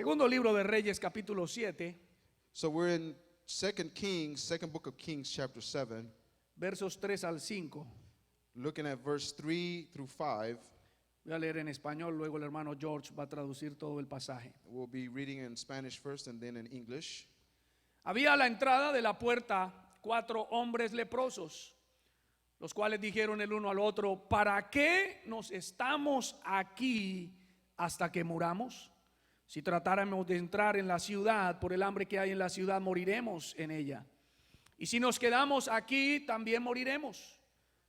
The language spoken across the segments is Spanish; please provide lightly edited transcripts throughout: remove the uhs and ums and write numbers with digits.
Segundo libro de Reyes, capítulo 7, So we're in Second Kings, second book of Kings, chapter 7, versos 3 al 5. looking at verse 3 through 5. Voy a leer en español, luego el hermano George va a traducir todo el pasaje. We'll be reading in Spanish first and then in English. Había a la entrada de la puerta 4 hombres leprosos, los cuales dijeron el uno al otro: ¿para qué nos estamos aquí hasta que muramos? Si tratáramos de entrar en la ciudad, por el hambre que hay en la ciudad, moriremos en ella. Y si nos quedamos aquí, también moriremos.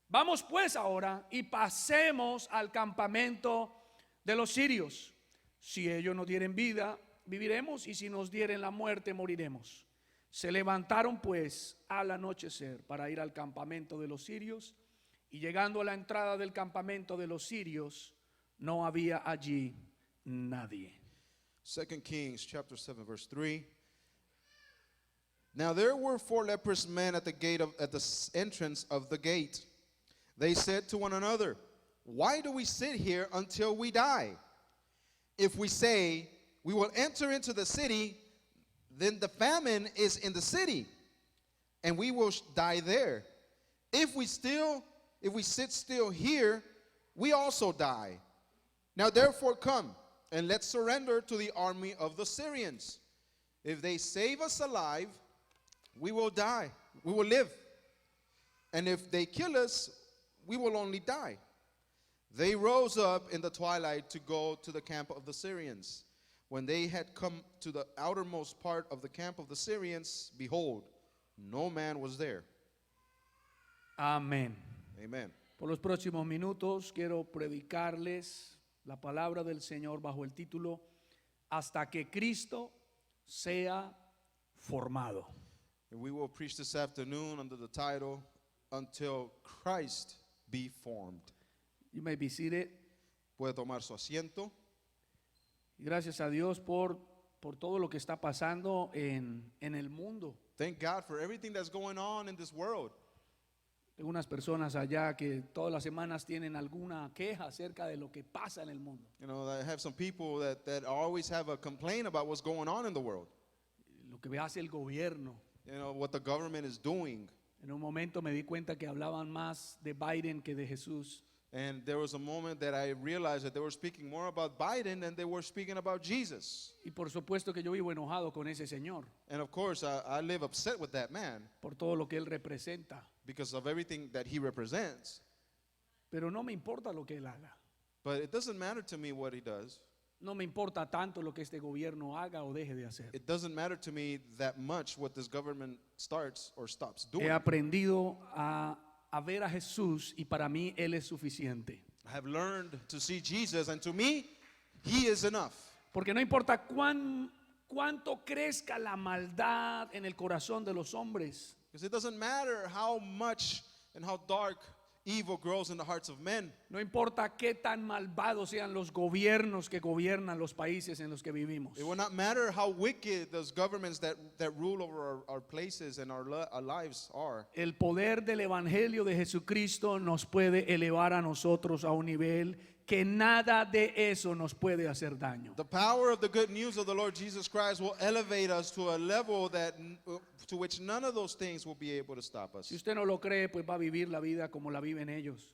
Vamos pues ahora y pasemos al campamento de los sirios. Si ellos nos dieren vida, viviremos, y si nos dieren la muerte, moriremos. Se levantaron pues al anochecer para ir al campamento de los sirios, y llegando a la entrada del campamento de los sirios, no había allí nadie. 2 Kings chapter 7 verse 3. Now there were 4 leprous men at the gate at the entrance of the gate. They said to one another, "Why do we sit here until we die? If we say we will enter into the city, then the famine is in the city, and we will die there. If we sit still here, we also die. Now therefore come, and let's surrender to the army of the Syrians. If they save us alive, we will live. And if they kill us, we will only die." They rose up in the twilight to go to the camp of the Syrians. When they had come to the outermost part of the camp of the Syrians, behold, no man was there. Amén. Amen. Por los próximos minutos quiero predicarles la palabra del Señor bajo el título Hasta que Cristo sea formado. And we will preach this afternoon under the title, Until Christ be Formed. You may be seated. Puede tomar su asiento. Y gracias a Dios por todo lo que está pasando en el mundo. Thank God for everything that's going on in this world. Tengo unas personas allá que todas las semanas tienen alguna queja acerca de lo que pasa en el mundo. You know, I have some people that always have a complaint about what's going on in the world. Lo que hace el gobierno. You know, what the government is doing. En un momento me di cuenta que hablaban más de Biden que de Jesús. And there was a moment that I realized that they were speaking more about Biden than they were speaking about Jesus. Y por supuesto que yo vivo enojado con ese señor And of course, I live upset with that man por todo lo que él representa. because of everything that he represents. Pero no me importa lo que él haga. But it doesn't matter to me what he does. No me importa tanto lo que este gobierno haga o deje de hacer. It doesn't matter to me that much what this government starts or stops doing. He aprendido a ver a Jesús y para mí Él es suficiente. I have learned to see Jesus, and to me, he is enough. Porque no importa cuánto crezca la maldad en el corazón de los hombres. Because it doesn't matter how much and how dark evil grows in the hearts of men. No importa qué tan malvados sean los gobiernos que gobiernan los países en los que vivimos. It will not matter how wicked those governments that rule over our places and our lives are. El poder del evangelio de Jesucristo nos puede elevar a nosotros a un nivel que nada de eso nos puede hacer daño. The power of the good news of the Lord Jesus Christ will elevate us to a level to which none of those things will be able to stop us. Si usted no lo cree, pues va a vivir la vida como la viven ellos.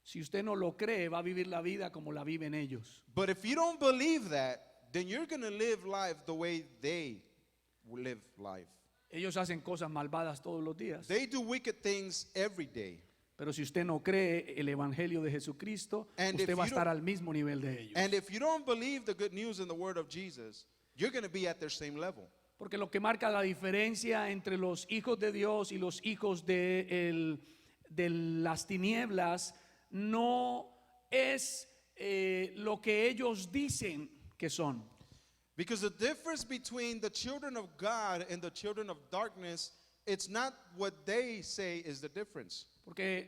Si usted no lo cree, va a vivir la vida como la viven ellos. But if you don't believe that, then you're going to live life the way they live life. Ellos hacen cosas malvadas todos los días. They do wicked things every day. Pero si usted no cree el evangelio de Jesucristo, And usted if va a you estar don't- al mismo nivel de ellos. And if you don't believe the good news in the word of Jesus, you're going to be at their same level. Porque lo que marca la diferencia entre los hijos de Dios y los hijos de las tinieblas no es lo que ellos dicen que son. Because the difference between the children of God and the children of darkness, it's not what they say is the difference. Porque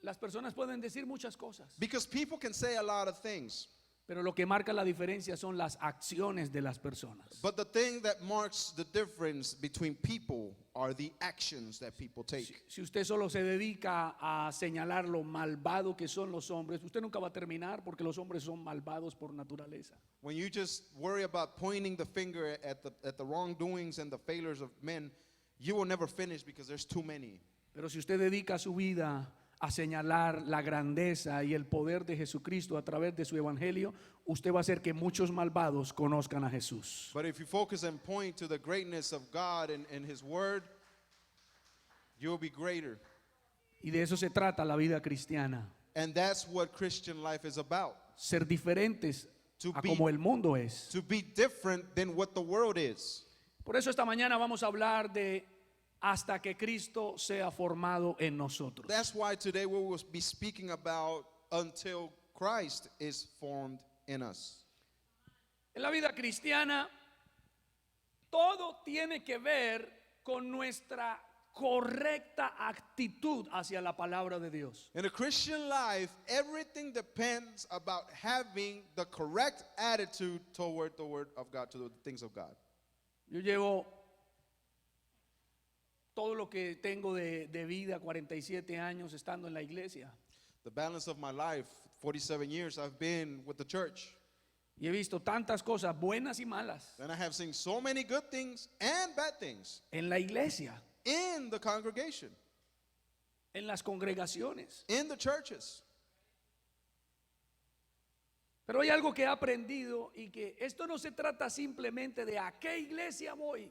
las personas pueden decir muchas cosas, Because people can say a lot of things, pero lo que marca la diferencia son las acciones de las personas. but the thing that marks the difference between people are the actions that people take. Si usted solo se dedica a señalar lo malvado que son los hombres, usted nunca va a terminar porque los hombres son malvados por naturaleza. When you just worry about pointing the finger at the wrongdoings and the failures of men, you will never finish because there's too many. Pero si usted dedica su vida a señalar la grandeza y el poder de Jesucristo a través de su evangelio, usted va a hacer que muchos malvados conozcan a Jesús. But if you focus and point to the greatness of God and His Word, you will be greater. Y de eso se trata la vida cristiana, And that's what Christian life is about. ser diferentes To a be- como el mundo es. To be different than what the world is. Por eso esta mañana vamos a hablar de hasta que Cristo sea formado en nosotros. That's why today we will be speaking about until Christ is formed in us. En la vida cristiana, todo tiene que ver con nuestra correcta actitud hacia la palabra de Dios. In a Christian life, everything depends about having the correct attitude toward the Word of God, to the things of God. Yo llevo todo lo que tengo de vida, 47 años estando en la iglesia. The balance of my life, 47 years, I've been with the church. Y he visto tantas cosas buenas y malas And I have seen so many good things and bad things en la iglesia, in the congregation, en las congregaciones. in the churches. Pero hay algo que he aprendido y que esto no se trata simplemente de a qué iglesia voy.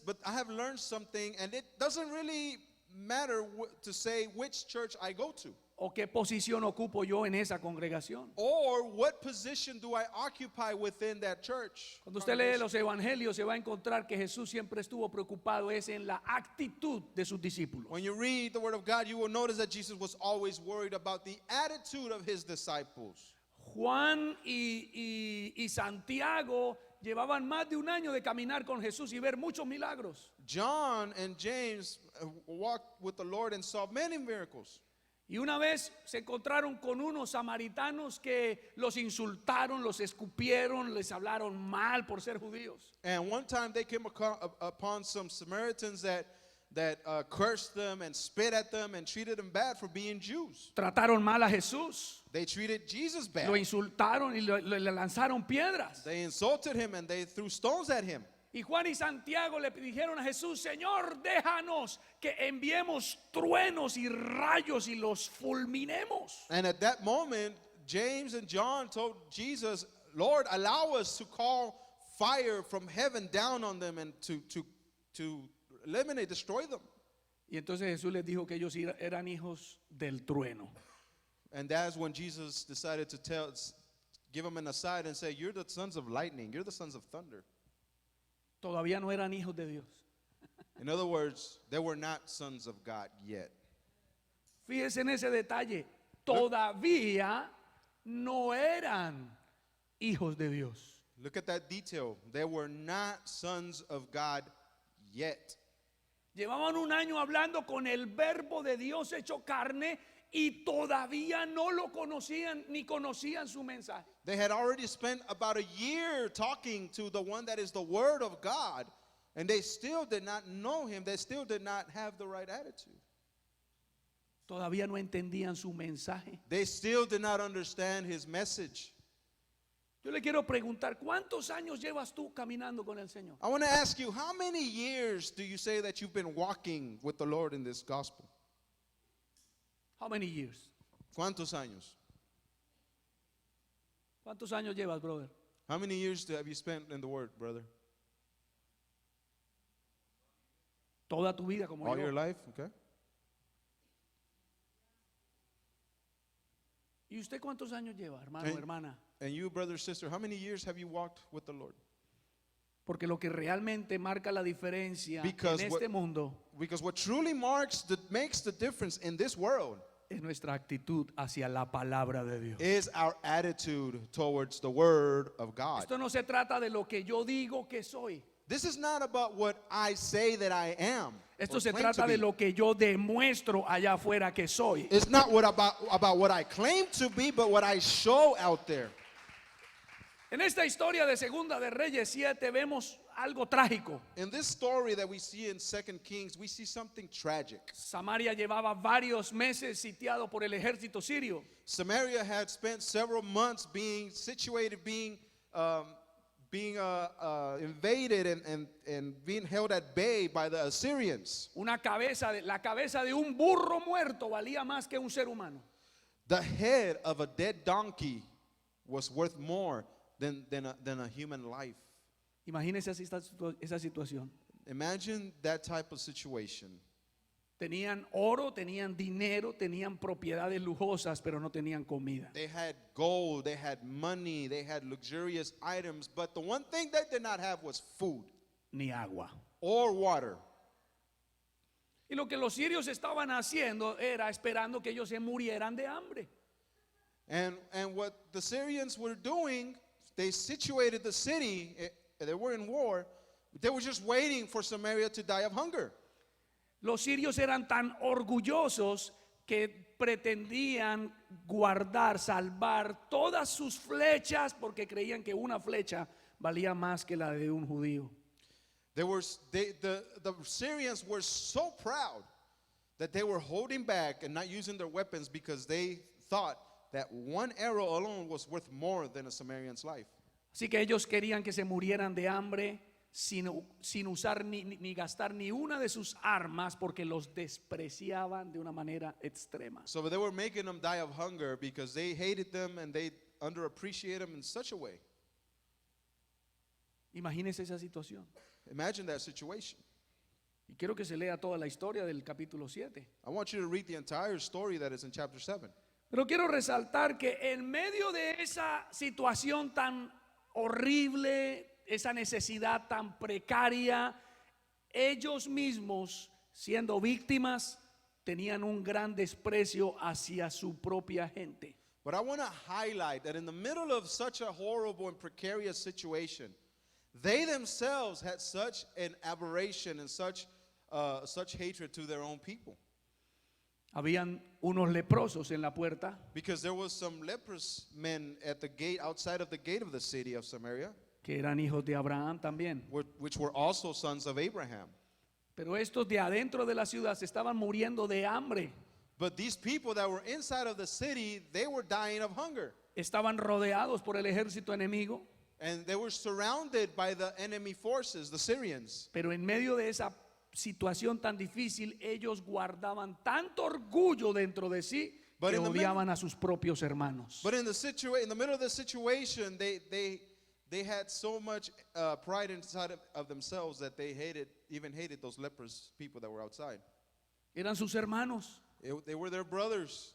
But I have learned something, and it doesn't really matter to say which church I go to, ¿O qué posición ocupo yo en esa congregación? or what position do I occupy within that church. Cuando usted lee los evangelios se va a encontrar que Jesús siempre estuvo preocupado es en la actitud de sus discípulos. When you read the Word of God, you will notice that Jesus was always worried about the attitude of His disciples. Juan y Santiago llevaban más de un año de caminar con Jesús y ver muchos milagros. John and James walked with the Lord and saw many miracles. Y una vez se encontraron con unos samaritanos que los insultaron, los escupieron, les hablaron mal por ser judíos. And one time they came upon some Samaritans that cursed them and spit at them and treated them bad for being Jews. Trataron mal a Jesús, They treated Jesus bad. lo insultaron y le lanzaron piedras. They insulted him and they threw stones at him. Y Juan y Santiago le dijeron a Jesús: Señor, déjanos que enviemos truenos y rayos y los fulminemos. And at that moment, James and John told Jesus, Lord, allow us to call fire from heaven down on them and to eliminate, destroy them. Y entonces Jesús les dijo que ellos eran hijos del trueno. And that's when Jesus decided to give them an aside and say, you're the sons of lightning, you're the sons of thunder. Todavía no eran hijos de Dios. In other words, they were not sons of God yet. Fíjense en ese detalle. Todavía no eran hijos de Dios. Look at that detail. They were not sons of God yet. Llevaban un año hablando con el verbo de Dios hecho carne y todavía no lo conocían ni conocían su mensaje. They had already spent about a year talking to the one that is the Word of God, and they still did not know Him. They still did not have the right attitude. Todavía no entendían su mensaje. They still did not understand His message. Yo le quiero preguntar, ¿cuántos años llevas tú caminando con el Señor? I want to ask you, how many years do you say that you've been walking with the Lord in this gospel? How many years? ¿Cuántos años? ¿Cuántos años llevas, brother? How many years have you spent in the Word, brother? Toda tu vida como All yo. your life? Okay. ¿Y usted cuántos años lleva, hermano o hermana? And you, brother, sister, how many years have you walked with the Lord? Porque lo que realmente marca la diferencia Because en este mundo Because what truly makes the difference in this world es nuestra actitud hacia la palabra de Dios. is our attitude towards the Word of God. Esto no se trata de lo que yo digo que soy. This is not about what I say that I am. Esto or se claim to trata be. de lo que yo demuestro allá afuera que soy. It's not about what I claim to be, but what I show out there. En esta historia de Segunda de Reyes 7 vemos algo trágico. In this story that we see in 2 Kings, we see something tragic. Samaria llevaba varios meses sitiado por el ejército sirio. Samaria had spent several months being situated, being invaded and being held at bay by the Assyrians. La cabeza de un burro muerto valía más que un ser humano. The head of a dead donkey was worth more than a human life. Imagínense esa situación. Imagine that type of situation. Tenían oro, tenían dinero, tenían propiedades lujosas, pero no tenían comida. They had gold, they had money, they had luxurious items, but the one thing they did not have was food Ni agua. or water. Y lo que los sirios estaban haciendo era esperando que ellos se murieran de hambre. And what the Syrians were doing, they situated the city, they were in war, they were just waiting for Samaria to die of hunger. Los sirios eran tan orgullosos que pretendían guardar, salvar todas sus flechas porque creían que una flecha valía más que la de un judío. The Syrians were so proud that they were holding back and not using their weapons because they thought that one arrow alone was worth more than a Samaritan's life. Así que ellos querían que se murieran de hambre sin usar ni gastar ni una de sus armas porque los despreciaban de una manera extrema. So they were making them die of hunger because they hated them and they underappreciated them in such a way. Imagínense esa situación. Imagine that situation. Y quiero que se lea toda la historia del capítulo 7. I want you to read the entire story that is in chapter 7. Pero quiero resaltar que en medio de esa situación tan horrible, esa necesidad tan precaria, ellos mismos, siendo víctimas, tenían un gran desprecio hacia su propia gente. But I want to highlight that in the middle of such a horrible and precarious situation, they themselves had such an aberration and such hatred to their own people. Habían unos leprosos en la puerta, Because there was some leprous men at the gate, outside of the gate of the city of Samaria, que eran hijos de Abraham también. which were also sons of Abraham. Pero estos de adentro de la ciudad se estaban muriendo de hambre. But these people that were inside of the city, they were dying of hunger. Estaban rodeados por el ejército enemigo. And they were surrounded by the enemy forces, the Syrians. Pero en medio de esa situación tan difícil, ellos guardaban tanto orgullo dentro de sí But que in the odiaban a sus propios hermanos. But in the middle of the situation, they had so much pride inside of themselves that they even hated those leprous people that were outside. Eran sus hermanos, They were their brothers.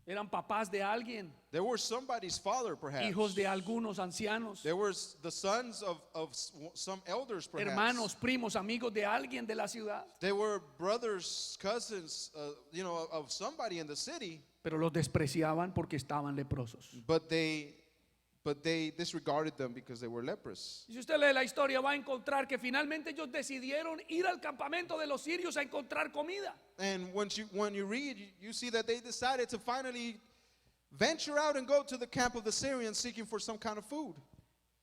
eran papás de alguien, They were somebody's father, perhaps. hijos de algunos ancianos, They were the sons of some elders, perhaps. hermanos, primos, amigos de alguien de la ciudad. They were brothers, cousins, of somebody in the city, Pero los despreciaban porque estaban leprosos. but they disregarded them because they were leprous. Y si usted lee la historia va a encontrar que finalmente ellos decidieron ir al campamento de los sirios a encontrar comida. And when you read, you see that they decided to finally venture out and go to the camp of the Syrians seeking for some kind of food.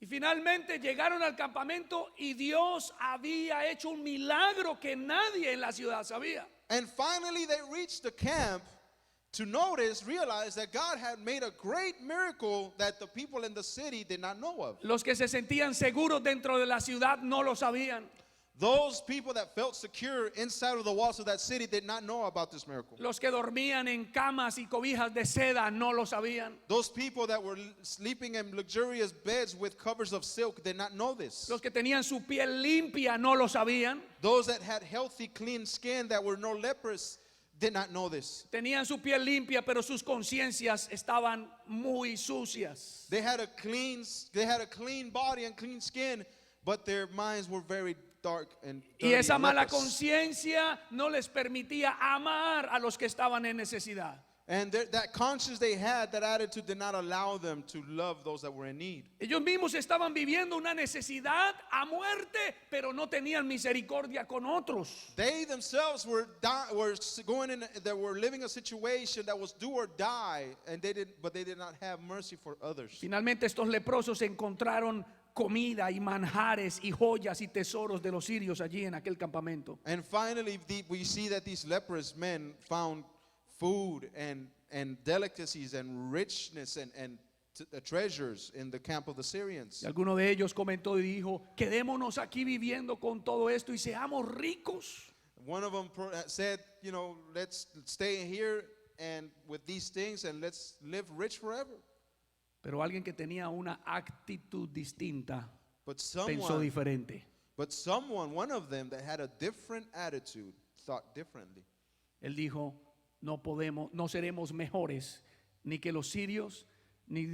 Y finalmente llegaron al campamento y Dios había hecho un milagro que nadie en la ciudad sabía. And finally they reached the camp to realize that God had made a great miracle that the people in the city did not know of. Los que se sentían seguros dentro de la ciudad no lo sabían. Those people that felt secure inside of the walls of that city did not know about this miracle. Los que dormían en camas y cobijas de seda no lo sabían. Those people that were sleeping in luxurious beds with covers of silk did not know this. Los que tenían su piel limpia no lo sabían. Those that had healthy, clean skin that were no lepers did not know this. Tenían su piel limpia, pero sus conciencias estaban muy sucias. They had a clean body and clean skin, but their minds were very dark and dirty. Y esa and mala leprous. conciencia no les permitía amar a los que estaban en necesidad. And that conscience they had, that attitude did not allow them to love those that were in need. Ellos mismos estaban viviendo una necesidad a muerte, pero no tenían misericordia con otros. They themselves were going in, they were living a situation that was do or die, and they did not have mercy for others. Finalmente estos leprosos encontraron comida y manjares y joyas y tesoros de los sirios allí en aquel campamento. And finally, we see that these leprous men found food and delicacies and richness and treasures in the camp of the Syrians. Y alguno de ellos comentó y dijo: quedémonos aquí viviendo con todo esto y seamos ricos. One of them said, let's stay here and with these things and let's live rich forever. Pero alguien que tenía una actitud distinta But pensó diferente. one of them that had a different attitude, thought differently. Él dijo: no seremos mejores ni que los sirios, ni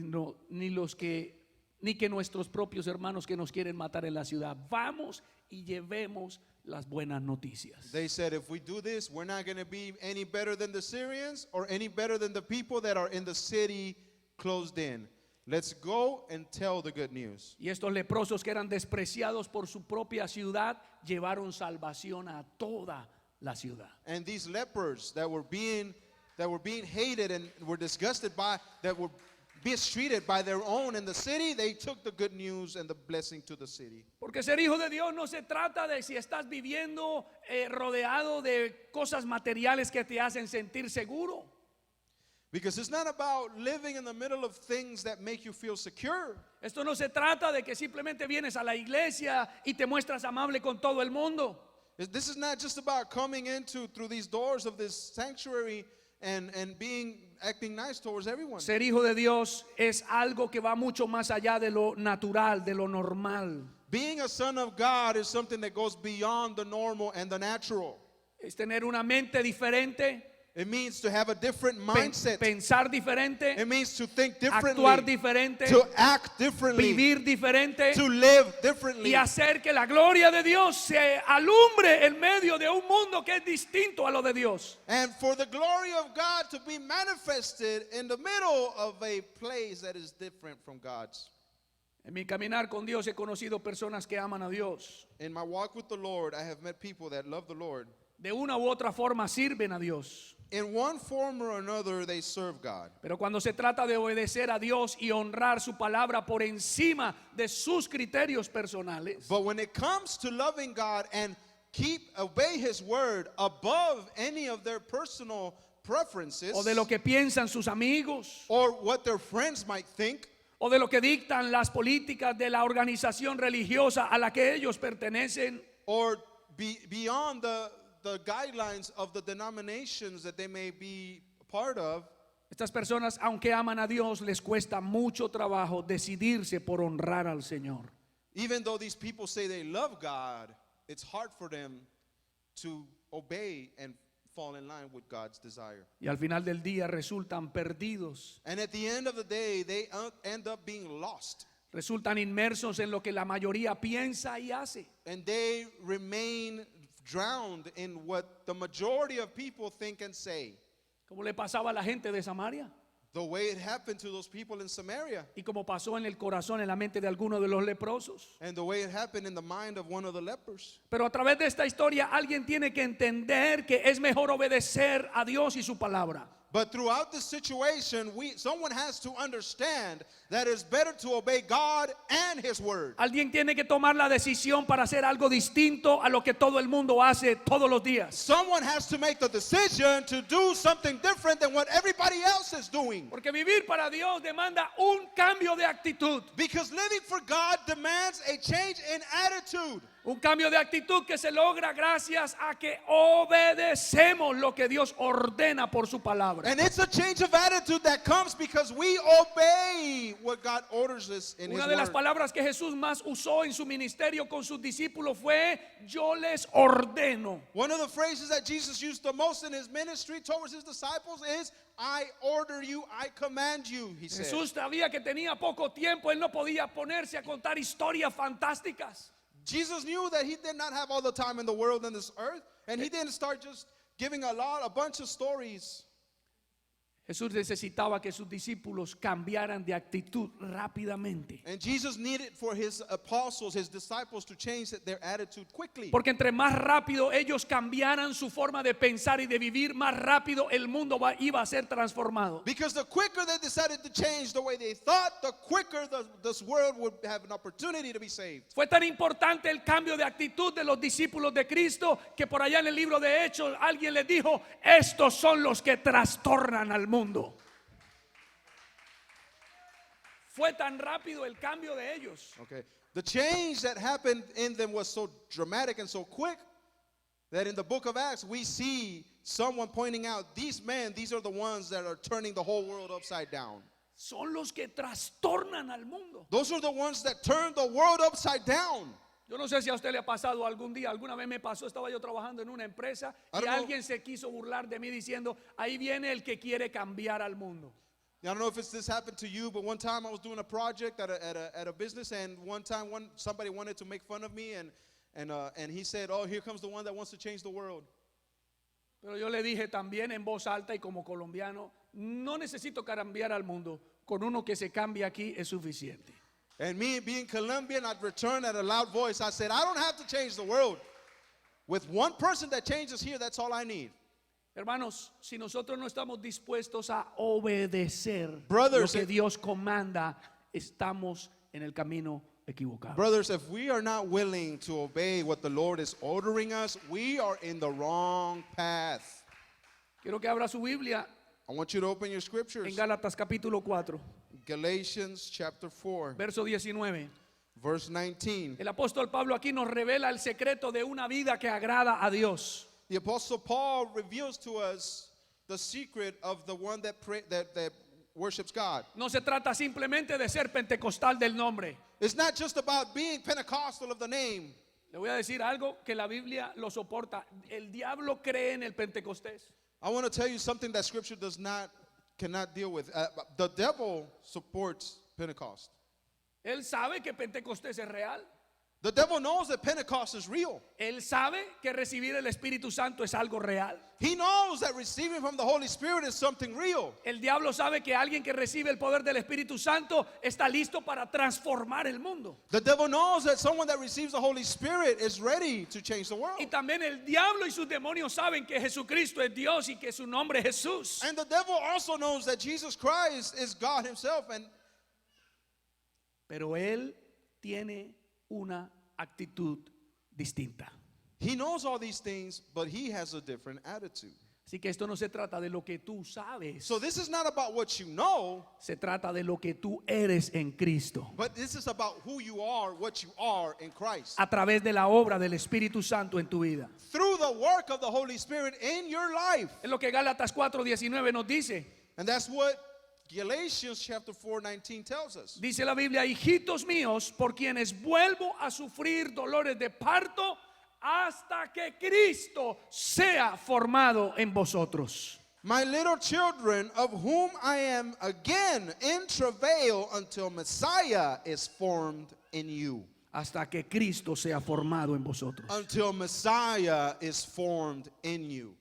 que nuestros propios hermanos que nos quieren matar en la ciudad. Vamos y llevemos las buenas noticias. They said, if we do this, we're not going to be any better than the Syrians or any better than the people that are in the city closed in. Let's go and tell the good news. Y estos leprosos que eran despreciados por su propia ciudad llevaron salvación a toda la ciudad. And these lepers that were being hated and were disgusted by, that were mistreated by their own in the city, they took the good news and the blessing to the city. Porque ser hijo de Dios no se trata de si estás viviendo rodeado de cosas materiales que te hacen sentir seguro. Because it's not about living in the middle of things that make you feel secure. Esto no se trata de que simplemente vienes a la iglesia y te muestras amable con todo el mundo. This is not just about coming through these doors of this sanctuary and acting nice towards everyone. Ser hijo de Dios es algo que va mucho más allá de lo natural, de lo normal. Being a son of God is something that goes beyond the normal and the natural. Es tener una mente diferente. It means to have a different mindset. Pensar diferente. It means to think differently. Actuar diferente. To act differently. Vivir diferente. To live differently. Y hacer que la gloria de Dios se alumbre en medio de un mundo que es distinto a lo de Dios. And for the glory of God to be manifested in the middle of a place that is different from God's. En mi caminar con Dios he conocido personas que aman a Dios. In my walk with the Lord, I have met people that love the Lord. De una u otra forma sirven a Dios. In one form or another, they serve God. Pero cuando se trata de obedecer a Dios y honrar su palabra por encima de sus criterios personales, But when it comes to loving God and obey His word above any of their personal preferences, o de lo que piensan sus amigos, or what their friends might think, o de lo que dictan las políticas de la organización religiosa a la que ellos pertenecen, or beyond the guidelines of the denominations that they may be part of, estas personas, aunque aman a Dios, les cuesta mucho trabajo decidirse por honrar al Señor. even though these people say they love God, it's hard for them to obey and fall in line with God's desire. Y al final del día resultan perdidos, And at the end of the day, they end up being lost. resultan inmersos en lo que la mayoría piensa y hace. And they remain drowned in what the majority of people think and say. Como le pasaba a la gente de Samaria The way it happened to those people in Samaria. y como pasó en el corazón, en la mente de algunos de los leprosos. And the way it happened in the mind of one of the lepers. Pero a través de esta historia alguien tiene que entender que es mejor obedecer a Dios y su palabra. But throughout this situation, someone has to understand that it's better to obey God and His word. Alguien tiene que tomar la decisión para hacer algo distinto a lo que todo el mundo hace todos los días. Someone has to make the decision to do something different than what everybody else is doing. Porque vivir para Dios demanda un cambio de actitud. Because living for God demands a change in attitude. Un cambio de actitud que se logra gracias a que obedecemos lo que Dios ordena por su palabra. And it's a change of attitude that comes because we obey what God orders us in His Una de las word. palabras que Jesús más usó en su ministerio con sus discípulos fue: yo les ordeno. One of the phrases that Jesus used the most in His ministry towards His disciples is, I order you, I command you, He said. Jesús sabía que tenía poco tiempo, él no podía ponerse a contar historias fantásticas. Jesus knew that He did not have all the time in the world and this earth, and He didn't start just giving a bunch of stories. Jesús necesitaba que sus discípulos cambiaran de actitud rápidamente. And Jesus needed for his apostles, his disciples, to change their attitude quickly. Porque entre más rápido ellos cambiaran su forma de pensar y de vivir, más rápido el mundo iba a ser transformado. Because the quicker they decided to change the way they thought, the quicker this world would have an opportunity to be saved. Fue tan importante el cambio de actitud de los discípulos de Cristo que por allá en el libro de Hechos alguien les dijo: estos son los que trastornan al mundo. Fue tan rápido el cambio de ellos. Okay. The change that happened in them was so dramatic and so quick that in the book of Acts we see someone pointing out, these men, these are the ones that are turning the whole world upside down. Son los que trastornan al mundo. Those are the ones that turn the world upside down. Yo no sé si a usted le ha pasado algún día, alguna vez me pasó, estaba yo trabajando en una empresa y alguien se quiso burlar de mí diciendo: ahí viene el que quiere cambiar al mundo. I don't know if this happened to you, but one time I was doing a project at a business, and one time somebody wanted to make fun of me, and he said, "Oh, here comes the one that wants to change the world." Pero yo le dije también en voz alta y como colombiano: no necesito cambiar al mundo, con uno que se cambie aquí es suficiente. And me being Colombian, I'd return at a loud voice. I said, I don't have to change the world. With one person that changes here, that's all I need. Hermanos, si nosotros no estamos dispuestos a obedecer Brothers, lo que Dios comanda, estamos en el camino equivocado. Brothers, if we are not willing to obey what the Lord is ordering us, we are in the wrong path. Quiero que abra su Biblia I want you to open your scriptures. en Gálatas capítulo 4, Galatians chapter 4, verso 19. verse 19. El apóstol Pablo aquí nos revela el secreto de una vida que agrada a Dios. The Apostle Paul reveals to us the secret of the one that worships God. No se trata simplemente de ser pentecostal del nombre. It's not just about being Pentecostal of the name. Le voy a decir algo que la Biblia lo soporta. El diablo cree en el Pentecostés. I want to tell you something that Scripture cannot deal with. The devil supports Pentecost. Él sabe que Pentecostés es real. The devil knows that Pentecost is real. Él sabe que recibir el Espíritu Santo es algo real. He knows that receiving from the Holy Spirit is something real. El diablo sabe que alguien que recibe el poder del Espíritu Santo está listo para transformar el mundo. The devil knows that someone that receives the Holy Spirit is ready to change the world. Y también el diablo y sus demonios saben que Jesucristo es Dios y que su nombre es Jesús. And the devil also knows that Jesus Christ is God himself. Pero él tiene una actitud distinta. He knows all these things, but he has a different attitude. Así que esto no se trata de lo que tú sabes. So this is not about what you know, Se trata de lo que tú eres en Cristo. but this is about who you are, what you are in Christ. A través de la obra del Espíritu Santo en tu vida. Through the work of the Holy Spirit in your life. Es lo que Gálatas 4:19 nos dice. And that's what Galatians chapter 4:19 tells us. Dice la Biblia: hijitos míos, por quienes vuelvo a sufrir dolores de parto hasta que Cristo sea formado en vosotros. My little children, of whom I am again in travail until Messiah is formed in you. Hasta que Cristo sea formado en vosotros. Until Messiah is formed in you.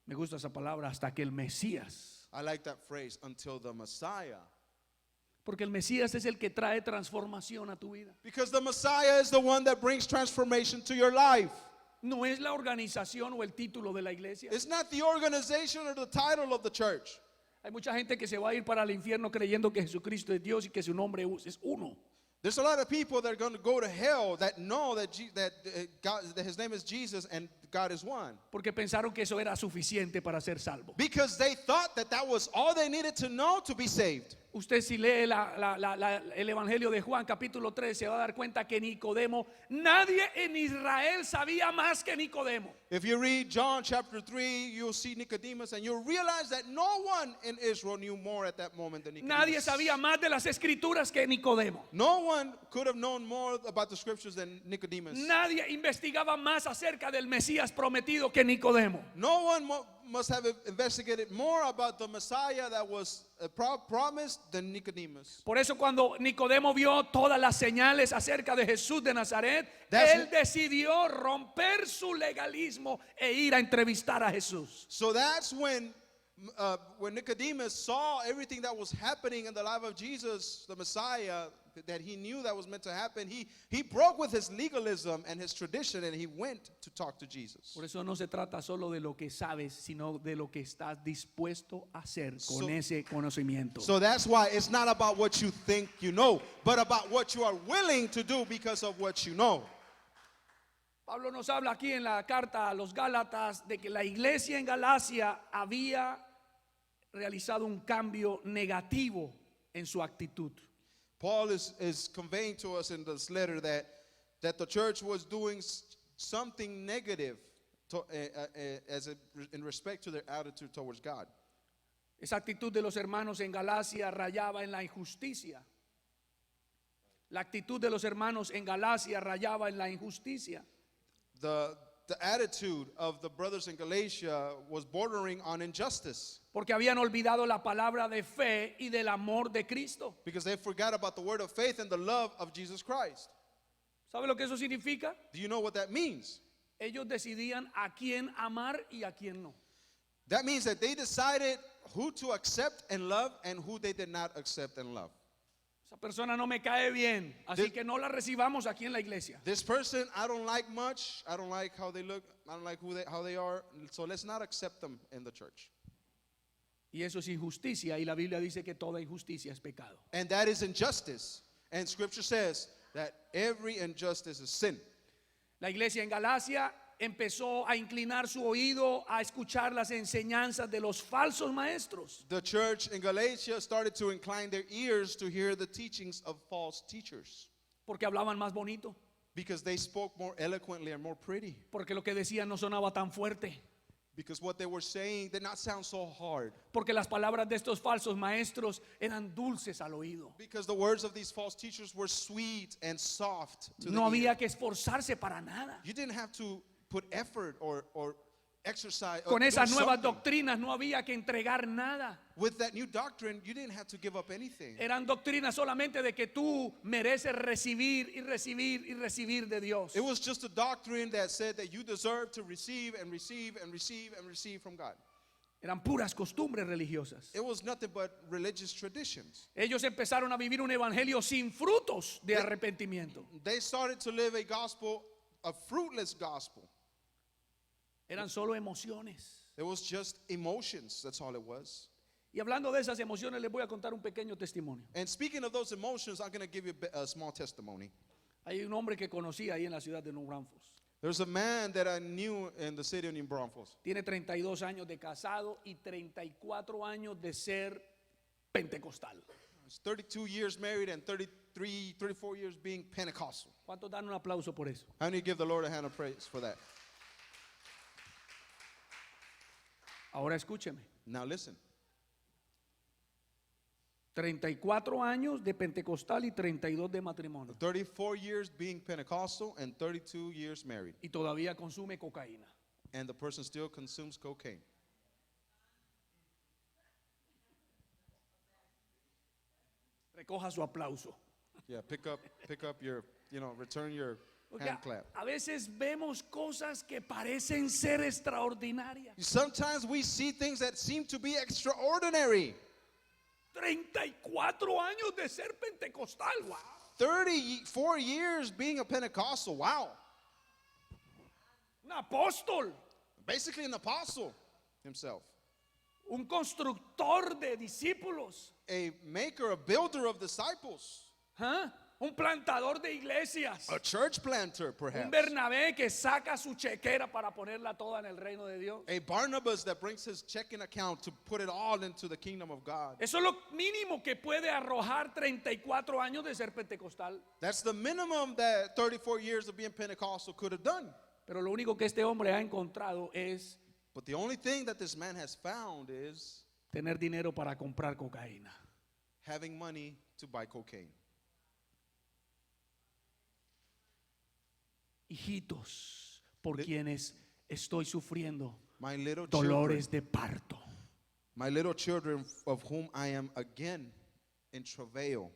Me gusta esa palabra, hasta que el Mesías. I like that phrase, until the Messiah. Porque el Mesías es el que trae transformación a tu vida. Because the Messiah is the one that brings transformation to your life. No es la organización o el título de la iglesia. It's not the organization or the title of the church. Hay mucha gente que se va a ir para el infierno creyendo que Jesucristo es Dios y que su nombre es uno. There's a lot of people that are going to go to hell that know that that his name is Jesus and God is one. Porque pensaron que eso era suficiente para ser salvo. Because they thought that was all they needed to know to be saved. Usted si lee el Evangelio de Juan capítulo 3 se va a dar cuenta que Nicodemo, nadie en Israel sabía más que Nicodemo. If you read John chapter 3, you'll see Nicodemus and you'll realize that no one in Israel knew more at that moment than Nicodemus. Nadie sabía más de las escrituras que Nicodemo. No one could have known more about the scriptures than Nicodemus. Nadie investigaba más acerca del Mesías prometido que Nicodemo. No one must have investigated more about the Messiah that was promised than Nicodemus. Por eso cuando Nicodemo vio todas las señales acerca de Jesús de Nazaret, él decidió romper su legalismo e ir a entrevistar a Jesús. So that's when when Nicodemus saw everything that was happening in the life of Jesus, the Messiah, that he knew that was meant to happen, he broke with his legalism and his tradition, and he went to talk to Jesus. Por eso no se trata solo de lo que sabes, sino de lo que estás dispuesto a hacer con So- ese conocimiento. So that's why it's not about what you think you know, but about what you are willing to do because of what you know. Pablo nos habla aquí en la carta a los Gálatas de que la iglesia en Galacia había realizado un cambio negativo en su actitud. Paul is conveying to us in this letter that the church was doing something negative in respect to their attitude towards God. Esa actitud de los hermanos en Galacia rayaba en la injusticia. La actitud de los hermanos en Galacia rayaba en la injusticia. The attitude of the brothers in Galatia was bordering on injustice Porque habían olvidado la palabra de fe y del amor de Cristo. because they forgot about the word of faith and the love of Jesus Christ. ¿Sabe lo que eso significa? Do you know what that means? Ellos decidían a quién amar y a quién no. That means that they decided who to accept and love and who they did not accept and love. Esa persona no me cae bien, así que no la recibamos aquí en la iglesia. This person I don't like much. I don't like how they look. I don't like how they are. So let's not accept them in the church. Y eso es injusticia, y la Biblia dice que toda injusticia es pecado. And that is injustice. And scripture says that every injustice is sin. La iglesia en Galacia empezó a inclinar su oído a escuchar las enseñanzas de los falsos maestros. The church in Galatia started to incline their ears to hear the teachings of false teachers Porque hablaban más bonito, because they spoke more eloquently and more pretty. porque lo que decían no sonaba tan fuerte, Because what they were saying did not sound so hard. porque las palabras de estos falsos maestros eran dulces al oído. Because the words of these false teachers were sweet and soft to No the ear. había que esforzarse para nada. You didn't have to put effort or exercise. Con do esas nuevas something. doctrinas no había que entregar nada. With that new doctrine, you didn't have to give up anything. Eran doctrinas solamente de que tú mereces recibir y recibir y recibir de Dios. It was just a doctrine that said that you deserve to receive and receive and receive and receive from God. Eran puras costumbres religiosas. It was nothing but religious traditions. Ellos empezaron a vivir un evangelio sin frutos de arrepentimiento. They started to live a gospel, a fruitless gospel. Eran solo emociones. It was just emotions. That's all it was. Y hablando de esas emociones, les voy a contar un pequeño testimonio. And speaking of those emotions, I'm going to give you a small testimony. Hay un hombre que conocí ahí en la ciudad de New Braunfels. There's a man that I knew in the city of New Braunfels. Tiene 32 años de casado y 34 años de ser pentecostal. He's 32 years married and 34 years being Pentecostal. ¿Cuántos dan un aplauso por eso? How do you give the Lord a hand of praise for that? Ahora escúcheme. Now listen. 34 años de pentecostal y 32 de matrimonio. 34 years being Pentecostal and 32 years married. Y todavía consume cocaína. And the person still consumes cocaine. Recoja su aplauso. Yeah, pick up your, return your Porque hand clap. a veces vemos cosas que parecen ser extraordinarias. Sometimes we see things that seem to be extraordinary. 34 años de ser pentecostal. Wow. 34 years being a Pentecostal. Wow. Un apóstol, Basically an apostle himself. un constructor de discípulos, A maker, a builder of disciples. ¿ah? Un plantador de iglesias, A church planter, un perhaps. Bernabé que saca su chequera para ponerla toda en el reino de Dios. A Barnabas that brings his checking account to put it all into the kingdom of God. Eso es lo mínimo que puede arrojar 34 años de ser pentecostal. That's the minimum that 34 years of being Pentecostal could have done. Pero lo único que este hombre ha encontrado es But the only thing that this man has found is tener dinero para comprar cocaína. having money to buy cocaine. Hijitos, por quienes estoy sufriendo My little dolores de parto. my little children of whom I am again in travail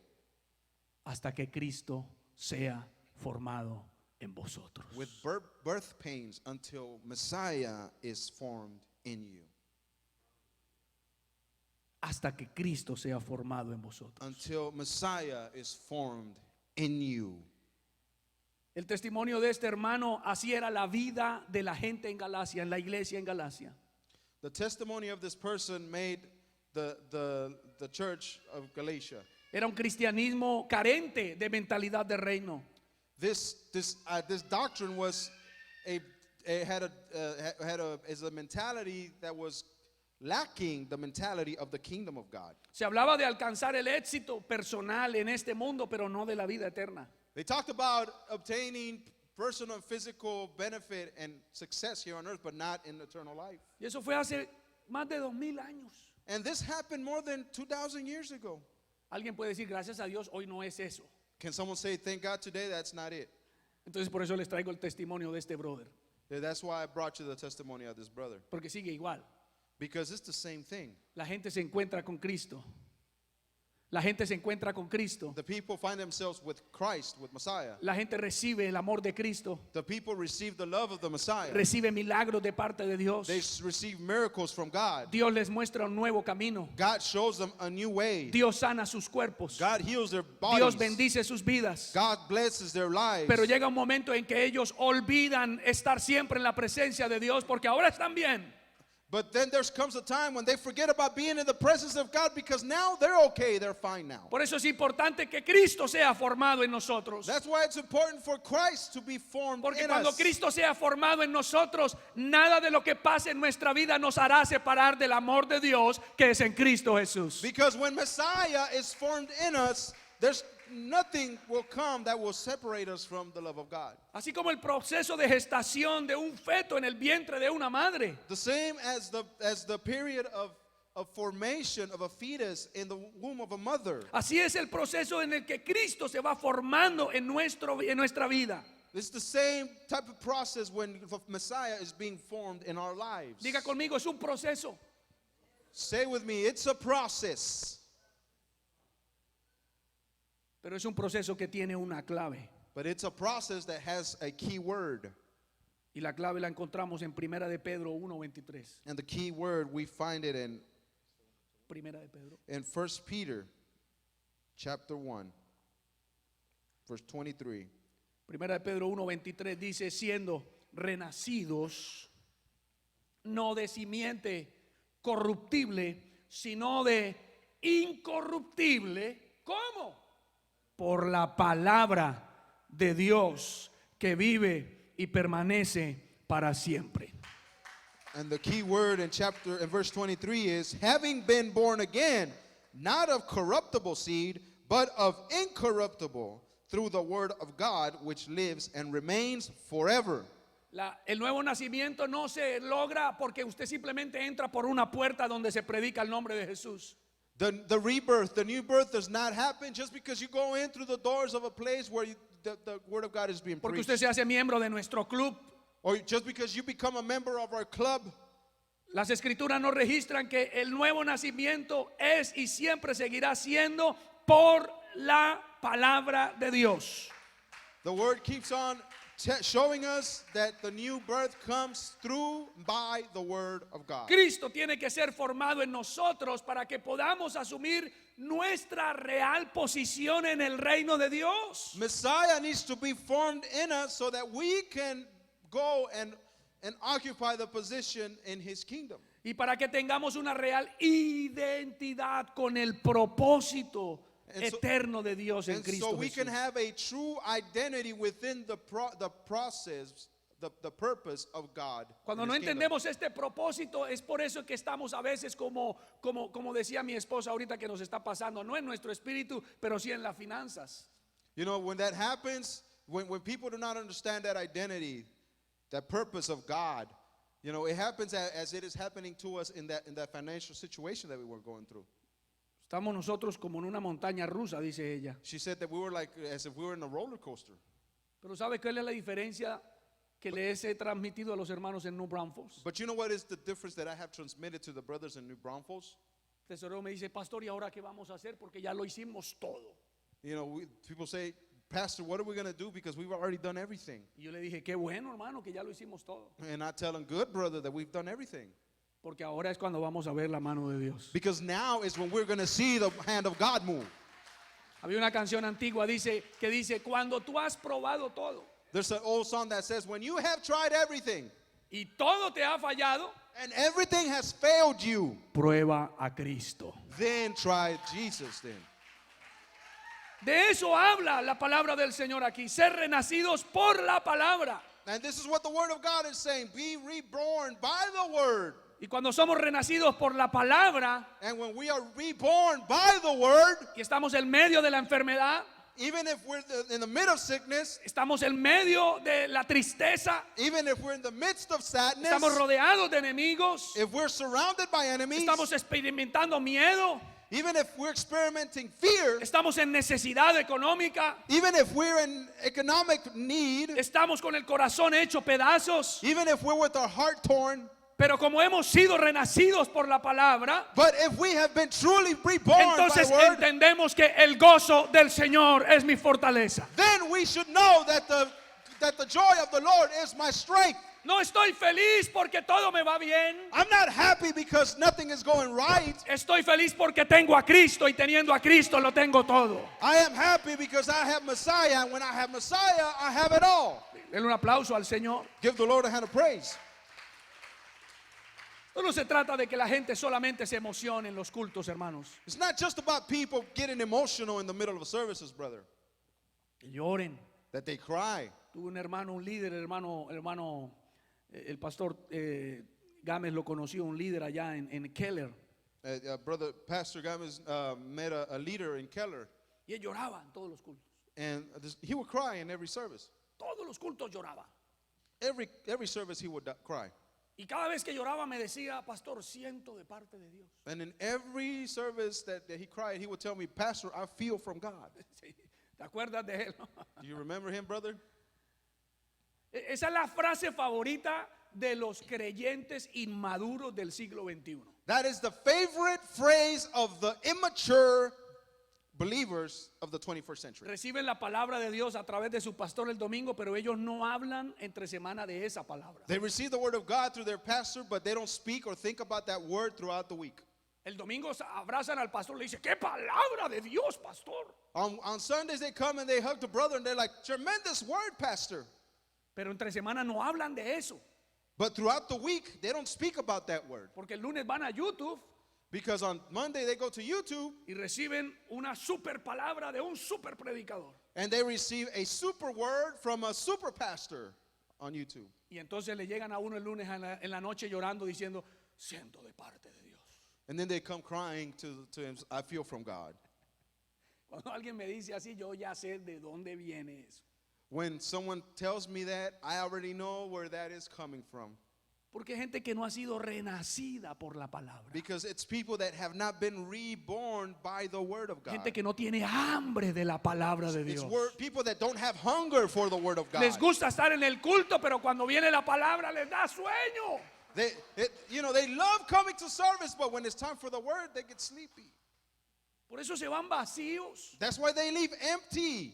Hasta que Cristo sea formado en vosotros. with birth pains until Messiah is formed in you. hasta que Cristo sea formado en vosotros. until Messiah is formed in you. El testimonio de este hermano, así era la vida de la gente en Galacia, en la iglesia en Galacia. The testimony of this person made the church of Galatia. Era un cristianismo carente de mentalidad de reino. This doctrine was had a mentality that was lacking the mentality of the kingdom of God. Se hablaba de alcanzar el éxito personal en este mundo, pero no de la vida eterna. They talked about obtaining personal physical benefit and success here on earth, but not in eternal life. Y eso fue hace más de 2000 años. And this happened more than 2,000 years ago. Alguien puede decir, gracias a Dios, hoy no es eso. Can someone say, thank God today that's not it? Entonces por eso les traigo el testimonio de este brother, Yeah, that's why I brought you the testimony of this brother. porque sigue igual. Because it's the same thing. La gente se encuentra con Cristo. La gente se encuentra con Cristo. The people find themselves with Christ, with Messiah. La gente recibe el amor de Cristo. The people receive the love of the Messiah. Recibe milagros de parte de Dios. They receive miracles from God. Dios les muestra un nuevo camino. God shows them a new way. Dios sana sus cuerpos. God heals their bodies. Dios bendice sus vidas. God blesses their lives. Pero llega un momento en que ellos olvidan estar siempre en la presencia de Dios porque ahora están bien. But then there comes a time when they forget about being in the presence of God because now they're okay, they're fine now. Por eso es importante que Cristo sea formado en nosotros. That's why it's important for Christ to be formed Porque in cuando us. Cristo sea formado en nosotros, nada de lo que pase en nuestra vida nos hará separar del amor de Dios que es en Cristo Jesús. Because when Messiah is formed in us, there's nothing will come that will separate us from the love of God. Así como el proceso de gestación de un feto en el vientre de una madre. The same as the period of formation of a fetus in the womb of a mother. Así es el proceso en el que Cristo se va formando en nuestra vida. It's the same type of process when the Messiah is being formed in our lives. Diga conmigo, es un proceso. Say with me, it's a process. Pero es un proceso que tiene una clave. But it's a process that has a key word. Y la clave la encontramos en Primera de Pedro 1:23. And the key word, we find it in Primera de Pedro. 1 Peter chapter 1, verse 23. Primera de Pedro 1:23 dice, siendo renacidos no de simiente corruptible, sino de incorruptible. ¿Cómo? Por la palabra de Dios que vive y permanece para siempre. And the key word in verse 23 is, having been born again, not of corruptible seed, but of incorruptible, through the word of God, which lives and remains forever. El nuevo nacimiento no se logra porque usted simplemente entra por una puerta donde se predica el nombre de Jesús. The rebirth, the new birth does not happen just because you go in through the doors of a place where the word of God is being Porque preached. usted se hace miembro de nuestro club. Or just because you become a member of our club. Las escrituras nos registran que el nuevo nacimiento es y siempre seguirá siendo por la palabra de Dios. The word keeps on showing us that the new birth comes through by the word of God. Cristo tiene que ser formado en nosotros para que podamos asumir nuestra real posición en el reino de Dios. Messiah needs to be formed in us so that we can go and occupy the position in his kingdom. Y para que tengamos una real identidad con el propósito eterno de Dios en And Cristo so we can Jesús. have a true identity within the process, the purpose of God. Cuando in no his kingdom. entendemos este propósito, es por eso que estamos a veces como decía mi esposa ahorita que nos está pasando, no en nuestro espíritu, pero sí en las finanzas. You know, when that happens, when people do not understand that identity, that purpose of God, you know, it happens as it is happening to us in that financial situation that we were going through. Estamos nosotros como en una montaña rusa, dice ella. She said that we were like as if we were in a roller coaster. Pero ¿sabe cuál es la diferencia que les he transmitido a los hermanos en New Braunfels? But you know what is the difference that I have transmitted to the brothers in New Braunfels? El tesorero me dice, pastor, ¿y ahora qué vamos a hacer? Porque ya lo hicimos todo. You know, people say, Pastor, what are we going to do? Because we've already done everything. Y yo le dije, qué bueno, hermano, que ya lo hicimos todo. And I tell them, good brother, that we've done everything. Porque ahora es cuando vamos a ver la mano de Dios. Because now is when we're going to see the hand of God move. Había una canción antigua que dice, cuando tú has probado todo There's an old song that says, when you have tried everything y todo te ha fallado, and everything has failed you, prueba a Cristo. then try Jesus then. De eso habla la palabra del Señor aquí, ser renacidos por la palabra. And this is what the word of God is saying, be reborn by the word. Y cuando somos renacidos por la palabra And when we are reborn by the word, y estamos en medio de la enfermedad, even if we're in the middle of sickness, estamos en medio de la tristeza, even if we're in the midst of sadness, estamos rodeados de enemigos, if we're surrounded by enemies, estamos experimentando miedo, even if we're experimenting fear, estamos en necesidad económica, even if we're in economic need, estamos con el corazón hecho pedazos, even if we're with our heart torn, pero como hemos sido renacidos por la palabra, but if we have been truly reborn entonces by the word, entendemos que el gozo del Señor es mi fortaleza. then we should know that the joy of the Lord is my strength. No estoy feliz porque todo me va bien. I'm not happy because nothing is going right. Estoy feliz porque tengo a Cristo y teniendo a Cristo lo tengo todo. I am happy because I have Messiah, and when I have Messiah, I have it all. Denle un aplauso al Señor. Give the Lord a hand of praise. No se trata de que la gente solamente se emocione en los cultos, hermanos. It's not just about people getting emotional in the middle of services, brother. Que lloren. That they cry. Tuve un hermano, un líder, el pastor Gámez lo conoció, un líder allá en Keller. Brother Pastor Gomez met a leader in Keller, Y él lloraba en todos los cultos. and he would cry in every service. Todos los cultos lloraba. Every service he would cry. Y cada vez que lloraba me decía, pastor, siento de parte de Dios. And in every service that he cried, he would tell me, Pastor, I feel from God. Sí, ¿te acuerdas de él? Do you remember him, brother? Esa es la frase favorita de los creyentes inmaduros del siglo XXI. That is the favorite phrase of the immature believers of the 21st century. Reciben la palabra de Dios a través de su pastor el domingo, pero ellos no hablan entre semana de esa palabra. They receive the word of God through their pastor, but they don't speak or think about that word throughout the week. El domingo abrazan al pastor y le dicen, ¡qué palabra de Dios, pastor! On Sundays, they come and they hug the brother, and they're like, tremendous word, pastor. Pero entre semana no hablan de eso, But throughout the week, they don't speak about that word. porque el lunes van a YouTube Because on Monday, they go to YouTube, y reciben una super palabra de un super predicador. and they receive a super word from a super pastor on YouTube. Y entonces le llegan a uno el lunes en la noche llorando diciendo, siento de parte de Dios. And then they come crying to him, I feel from God. Cuando alguien me dice así, yo ya sé de dónde viene eso. When someone tells me that, I already know where that is coming from. Porque hay gente que no ha sido renacida por la palabra. Because it's people that have not been reborn by the word of God. Gente que no tiene hambre de la palabra de It's Dios. people that don't have hunger for the word of God. Les gusta estar en el culto, pero cuando viene la palabra les da sueño. They love coming to service, but when it's time for the word, they get sleepy. Por eso se van vacíos. That's why they leave empty.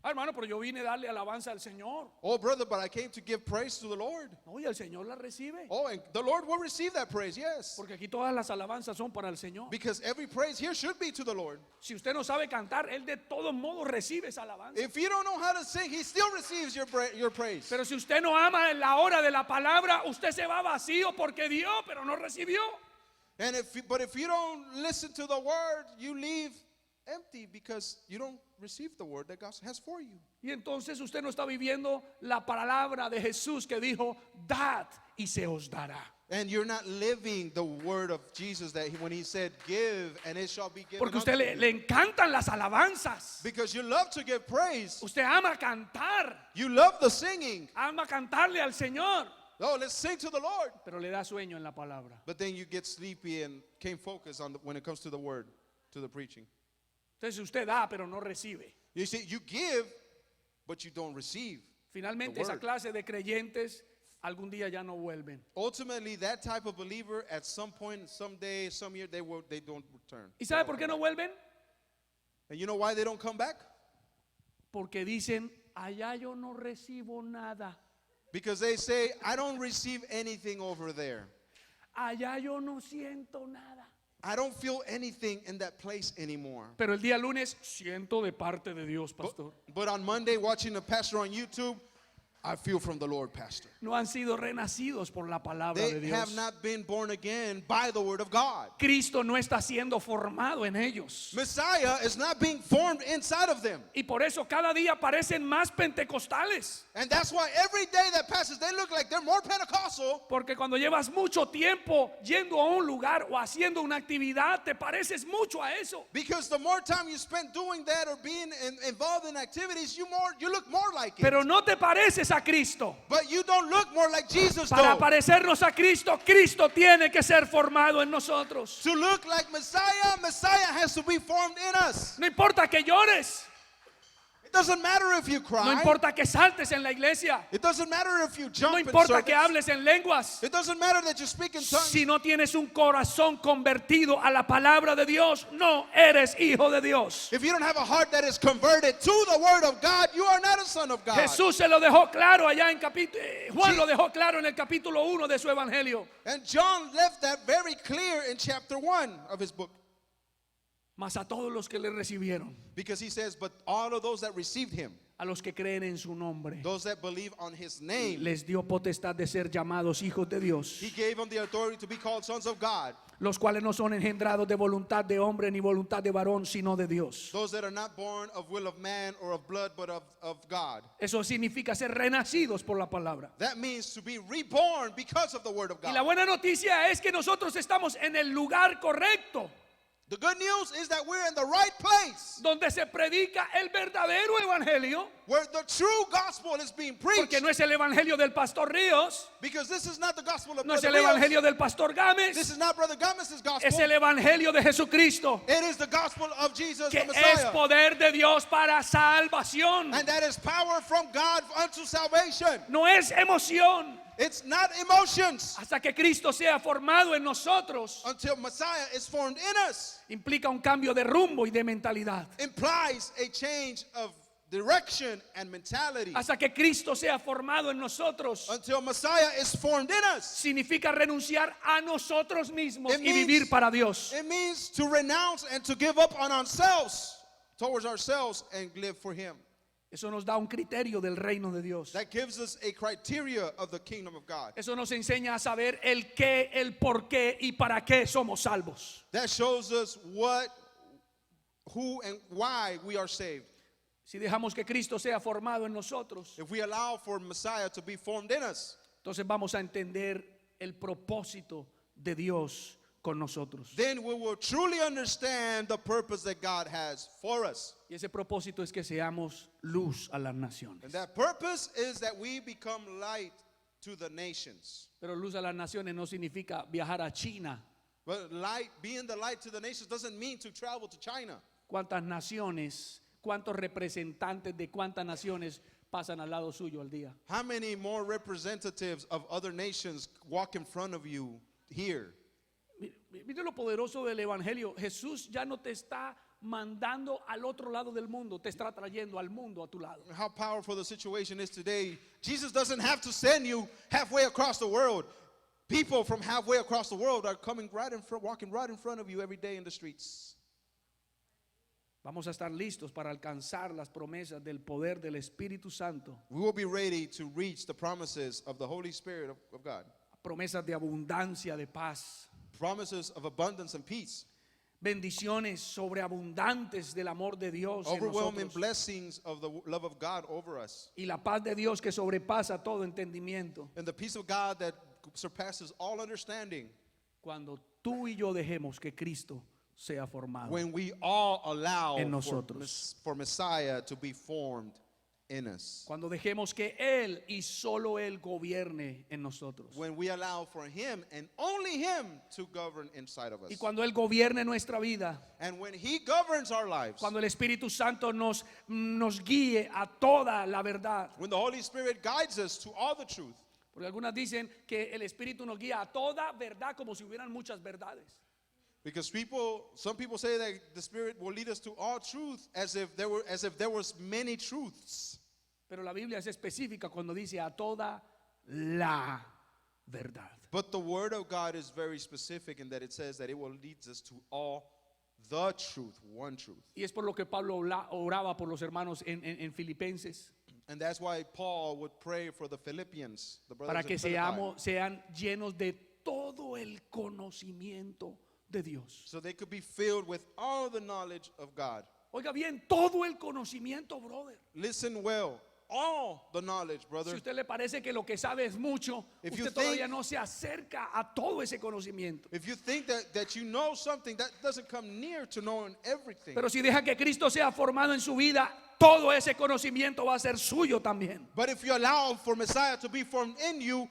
Ah, hermano, pero yo vine a darle alabanza al Señor. Oh, brother, but I came to give praise to the Lord. No, y el Señor la recibe. Oh, and the Lord will receive that praise, yes. Porque aquí todas las alabanzas son para el Señor. Because every praise here should be to the Lord. Si usted no sabe cantar, Él de todos modos recibe esa alabanza. If you don't know how to sing, He still receives your praise. Pero si usted no ama en la hora de la palabra, usted se va vacío porque dio, pero no recibió. And if you don't listen to the word, you leave empty because you don't receive the word that God has for you. Y entonces usted no está viviendo la palabra de Jesús que dijo, dad y se os dará. And you're not living the word of Jesus that when He said, give and it shall be given Porque unto usted you. le encantan las alabanzas. Because you love to give praise. Usted ama cantar, You love the singing. ama cantarle al Señor. Oh, let's sing to the Lord. Pero le da sueño en la palabra. But then you get sleepy and can't focus on when it comes to the word, to the preaching. Entonces usted da, pero no recibe. You see, you give, but you don't receive. Finalmente The esa word. clase de creyentes algún día ya no vuelven. Ultimately, that type of believer, at some point, someday, some year, they don't return. ¿Y sabe por qué no vuelven? And you know why they don't come back? Porque dicen, allá yo no recibo nada. Because they say, I don't receive anything over there. allá yo no siento nada. I don't feel anything in that place anymore. Pero el día lunes siento de parte de Dios, pastor. But on Monday, watching the pastor on YouTube, I feel from the Lord, pastor. No han sido renacidos por la palabra de They have Dios. not been born again by the word of God. Cristo no está siendo formado en ellos. Messiah is not being formed inside of them. Y por eso cada día parecen más pentecostales. And that's why every day that passes, they look like they're more Pentecostal. Porque cuando llevas mucho tiempo yendo a un lugar o haciendo una actividad, te pareces mucho a eso. Because the more time you spend doing that or being involved in activities, you look more like it. Pero no te pareces a Cristo. But you don't look more like Jesus, Para though. parecernos a Cristo, Cristo tiene que ser formado en nosotros. To look like Messiah, Messiah has to be formed in us. No importa que llores, It doesn't matter if you cry. no importa que saltes en la iglesia, It doesn't matter if you jump no in importa que circles. hables en lenguas. It doesn't matter that you speak in tongues. Si no tienes un corazón convertido a la palabra de Dios, no eres hijo de Dios. If you don't have a heart that is converted to the word of God, you are not a son of God. Jesús se lo dejó claro allá en Juan Sí. lo dejó claro en el capítulo 1 de su evangelio. And John left that very clear in chapter 1 of his book. Mas a todos los que le recibieron, Because he says, but all of those that received him, a los que creen en su nombre, those that believe on his name, les dio potestad de ser llamados hijos de Dios, he gave them the authority to be called sons of God. los cuales no son engendrados de voluntad de hombre ni voluntad de varón, sino de Dios. Those that are not born of will of man or of blood, but of God. Eso significa ser renacidos por la palabra. That means to be reborn because of the word of Y la God. buena noticia es que nosotros estamos en el lugar correcto, The good news is that we're in the right place donde se predica el verdadero evangelio, where the true gospel is being preached. porque no es el evangelio del pastor Ríos, Because this is not the gospel of no es Brother el Rios. evangelio del pastor This Gámez, is not Brother Gomez's gospel. es el evangelio de Jesucristo, It is the gospel of Jesus que the es Messiah. poder de Dios para salvación. And that is power from God unto salvation. No es emoción. It's not emotions. Hasta que Cristo sea formado en nosotros, Until Messiah is formed in us, implica un cambio de rumbo y de mentalidad. implies a change of direction and mentality. Hasta que Cristo sea formado en nosotros, Until Messiah is formed in us, significa renunciar a nosotros mismos It y vivir para Dios. it means to renounce and to give up on ourselves, towards ourselves, and live for Him. Eso nos da un criterio del reino de Dios. That gives us a criteria of the kingdom of God. Eso nos enseña a saber el qué, el por qué y para qué somos salvos. That shows us what, who, and why we are saved. Si dejamos que Cristo sea formado en nosotros, If we allow for Messiah to be formed in us, entonces vamos a entender el propósito de Dios con nosotros. then we will truly understand the purpose that God has for us. Y ese propósito es que seamos luz a las naciones. And that purpose is that we become light to the nations. Pero luz a las naciones no significa viajar a China. But light, being the light to the nations doesn't mean to travel to China. ¿Cuántas naciones, cuántos representantes de cuántas naciones pasan al lado suyo al día? How many more representatives of other nations walk in front of you here? Mire lo poderoso del evangelio. Jesús ya no te está mandando al otro lado del mundo, te está trayendo al mundo a tu lado. How powerful the situation is today. Jesus doesn't have to send you halfway across the world. People from halfway across the world are coming right in front, walking right in front of you every day in the streets. Vamos a estar listos para alcanzar las promesas del poder del Espíritu Santo, We will be ready to reach the promises of the Holy Spirit of God. promesas de abundancia, de paz, Promises of abundance and peace. bendiciones sobreabundantes del amor de Dios en Overwhelming nosotros, blessings of the love of God over us. y la paz de Dios que sobrepasa todo entendimiento. And the peace of God that surpasses all understanding. Cuando tú y yo dejemos que Cristo sea formado. When we all allow En nosotros. for Messiah to be formed in us. Cuando dejemos que Él y solo Él gobierne en nosotros. When we allow for Him and only Him to govern inside of us. Y cuando Él gobierne nuestra vida, And when He governs our lives. cuando el Espíritu Santo nos guíe a toda la verdad. When the Holy Spirit guides us to all the truth. Porque algunas dicen que el Espíritu nos guía a toda verdad como si hubieran muchas verdades. Because some people say that the Spirit will lead us to all truth as if there was many truths. Pero la Biblia es específica cuando dice a toda la verdad. But the word of God is very specific in that it says that it will lead us to all the truth, one truth. Y es por lo que Pablo oraba por los hermanos en Filipenses, And that's why Paul would pray for the Philippians, the brothers para que in Philippi, sean llenos de todo el conocimiento de Dios. so they could be filled with all the knowledge of God. Oiga bien, todo el conocimiento, brother. Listen well, all the knowledge, Si brother. a usted le parece que lo que sabe es mucho, If you usted todavía think- no se acerca a todo ese conocimiento. If you think that you know something, that doesn't come near to knowing everything. Pero si deja que Cristo sea formado en su vida, todo ese conocimiento va a ser suyo también. But if you allow for Messiah to be formed in you,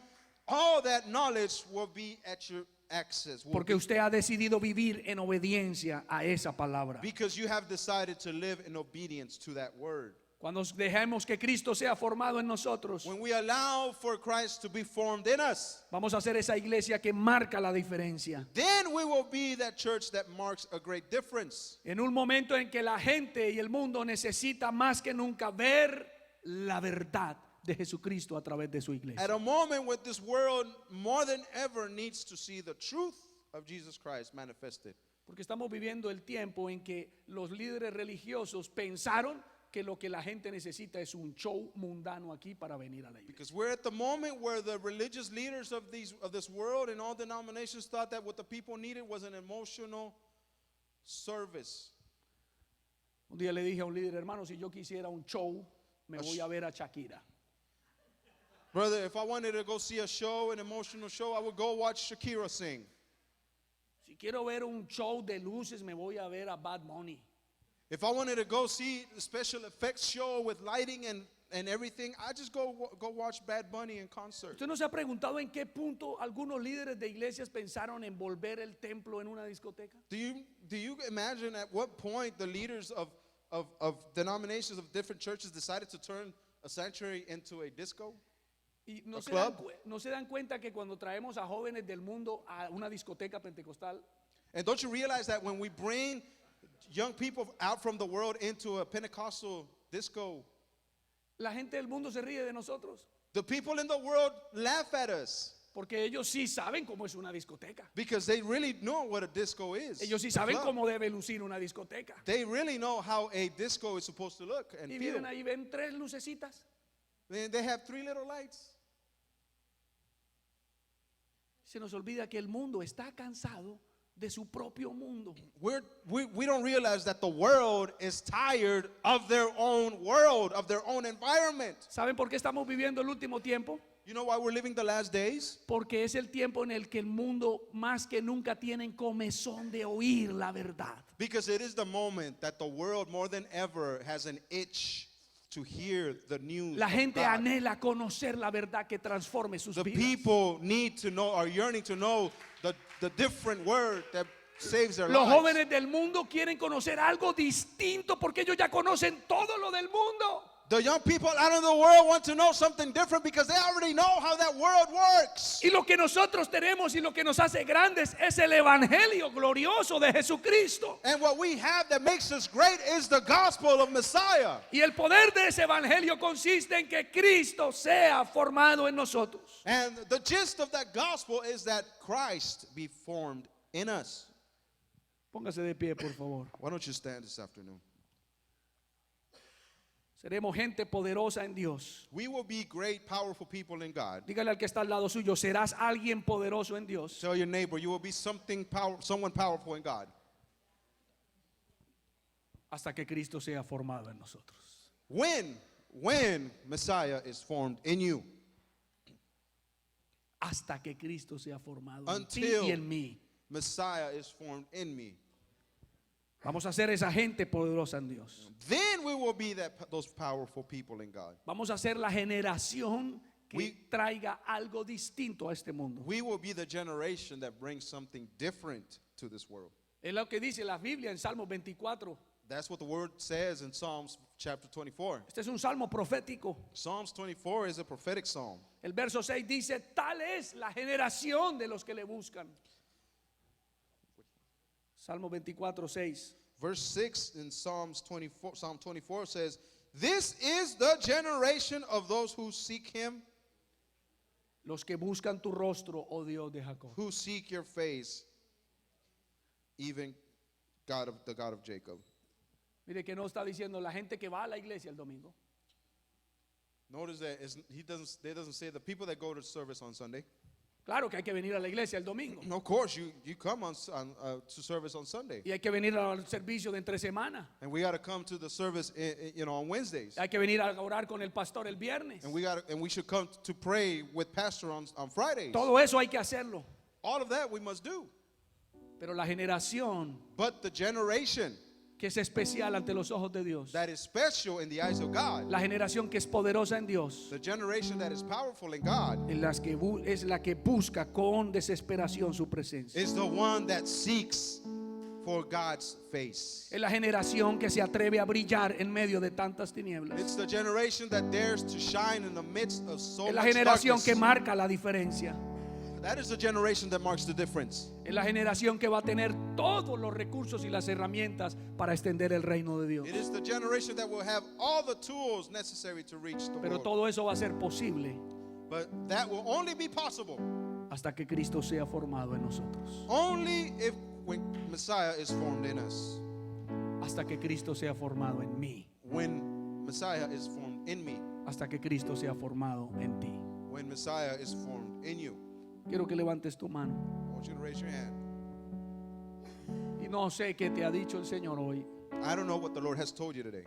all that knowledge will be at your access. Will Porque be- usted ha decidido vivir en obediencia a esa palabra. because you have decided to live in obedience to that word. Cuando dejemos que Cristo sea formado en nosotros, When we allow for Christ to be formed in us, vamos a ser esa iglesia que marca la diferencia. then we will be that church that marks a great difference. En un momento en que la gente y el mundo necesita más que nunca ver la verdad de Jesucristo a través de su iglesia. At a moment when this world more than ever needs to see the truth of Jesus Christ manifested. Porque estamos viviendo el tiempo en que los líderes religiosos pensaron que lo que la gente necesita es un show mundano aquí para venir a la iglesia. Because we're at the moment where the religious leaders of this world and all denominations thought that what the people needed was an emotional service. Un día le dije a un líder, hermano, si yo quisiera un show, me voy a ver a Shakira. Brother, if I wanted to go see a show, an emotional show, I would go watch Shakira sing. Si quiero ver un show de luces, me voy a ver a Bad Bunny. If I wanted to go see the special effects show with lighting and everything, I just go watch Bad Bunny in concert. ¿Usted no se ha preguntado en qué punto algunos líderes de iglesias pensaron en volver el templo en una discoteca? Do you imagine at what point the leaders of denominations of different churches decided to turn a sanctuary into a disco? Y no A se, dan, club. no se dan cuenta que cuando traemos a jóvenes del mundo a una discoteca pentecostal, And don't you realize that when we bring young people out from the world into a Pentecostal disco, la gente del mundo se ríe de nosotros? the people in the world laugh at us Porque ellos sí saben cómo es una discoteca. because they really know what a disco is. Ellos sí a saben club. cómo debe lucir una discoteca. They really know how a disco is supposed to look and Y feel. miren ahí, ven tres lucecitas. They have three little lights. Se nos olvida que el mundo está cansado de su propio mundo. We don't realize that the world is tired of their own world, of their own environment. ¿Saben por qué estamos viviendo el último tiempo? You know why we're living the last days? Porque es el tiempo en el que el mundo más que nunca tienen comezón de oír la verdad. Because it is the moment that the world more than ever has an itch to hear the news. La of gente God. anhela conocer la verdad que transforme sus The vidas. people need to know, are yearning to know the different word that saves their Los lives. jóvenes del mundo quieren conocer algo distinto porque ellos ya conocen todo lo del mundo. The young people out of the world want to know something different because they already know how that world works. Y lo que nosotros tenemos y lo que nos hace grandes es el evangelio glorioso de Jesucristo. And what we have that makes us great is the gospel of Messiah. Y el poder de ese evangelio consiste en que Cristo sea formado en nosotros. And the gist of that gospel is that Christ be formed in us. Póngase de pie, por favor. Why don't you stand this afternoon? Seremos gente poderosa en Dios. We will be great, powerful people in God. Dígale al que está al lado suyo, serás alguien poderoso en Dios Tell your neighbor you will be someone powerful in God. hasta que Cristo sea formado en nosotros. When Messiah is formed in you. Hasta que Cristo sea formado en ti Until y en mí. Messiah is formed in me. Vamos a ser esa gente poderosa en Dios. Then we will be those powerful people in God. Vamos a ser la generación que We- traiga algo distinto a este mundo. We will be the generation that brings something different to this world. Es lo que dice la Biblia en Salmo 24. That's what the word says in Psalms chapter 24. Este es un salmo profético. Psalms 24 is a prophetic psalm. El verso 6 dice, tal es la generación de los que le buscan. Salmo 24, 6. Verse 6 in Psalm 24 says, "This is the generation of those who seek him, Los que buscan tu rostro, oh Dios de Jacob. who seek your face, even the God of Jacob. Mire que no está diciendo la gente que va a la iglesia el domingo. Notice that it doesn't say the people that go to service on Sunday. Claro que hay que venir a la iglesia el domingo. Of course, you come to service on Sunday. Y hay que venir al servicio de entre semana. And we got to come to the service on Wednesdays. Hay que venir a orar con el pastor el viernes. And we should come to pray with pastor on Fridays. Todo eso hay que hacerlo. All of that we must do. Pero la generación But the generation que es especial ante los ojos de Dios, that is special in the eyes of God, la generación que es poderosa en Dios, the generation that is powerful in God, es la que busca con desesperación su presencia. is the one that seeks for God's face. Es la generación que se atreve a brillar en medio de tantas tinieblas. It's the generation that dares to shine in the midst of so Es la much generación darkness. que marca la diferencia. That is the generation that marks the difference. Es la generación que va a tener todos los recursos y las herramientas para extender el reino de Dios. It is the generation that will have all the tools necessary to reach the Pero Lord. todo eso va a ser posible But that will only be possible hasta que Cristo sea formado en nosotros. only if when Messiah is formed in us. Hasta que Cristo sea formado en mí. When Messiah is formed in me. Hasta que Cristo sea formado en ti. When Messiah is formed in you. Quiero que levantes tu mano. I want you to raise your hand. Y no sé qué te ha dicho el Señor hoy I don't know what the Lord has told you today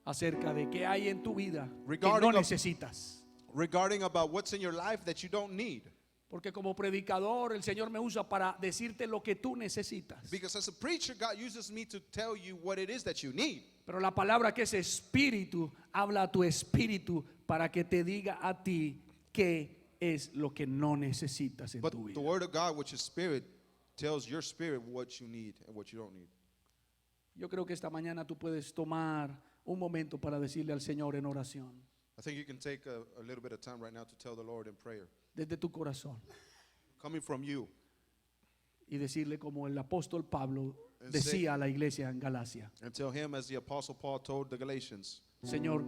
acerca de qué hay en tu vida que Regarding no a- necesitas. regarding about what's in your life that you don't need. Porque como predicador el Señor me usa para decirte lo que tú necesitas. Because as a preacher, God uses me to tell you what it is that you need. Pero la palabra que es espíritu habla a tu espíritu para que te diga a ti qué es lo que no necesitas en But tu the vida. word of God, which is spirit, tells your spirit what you need and what you don't need. Yo creo que esta mañana tú puedes tomar un momento para decirle al Señor en oración, I think you can take a little bit of time right now to tell the Lord in prayer, desde tu corazón, coming from you, y decirle como el apóstol Pablo And decía a la iglesia en Galacia: and tell him as the Apostle Paul told the Galatians, Señor,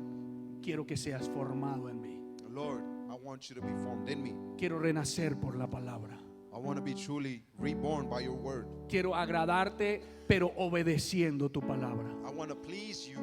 quiero que seas formado en mí. Lord, I want you to be formed in me. Quiero renacer por la palabra. I want to be truly reborn by your word. Quiero agradarte, pero obedeciendo tu palabra. I want to please you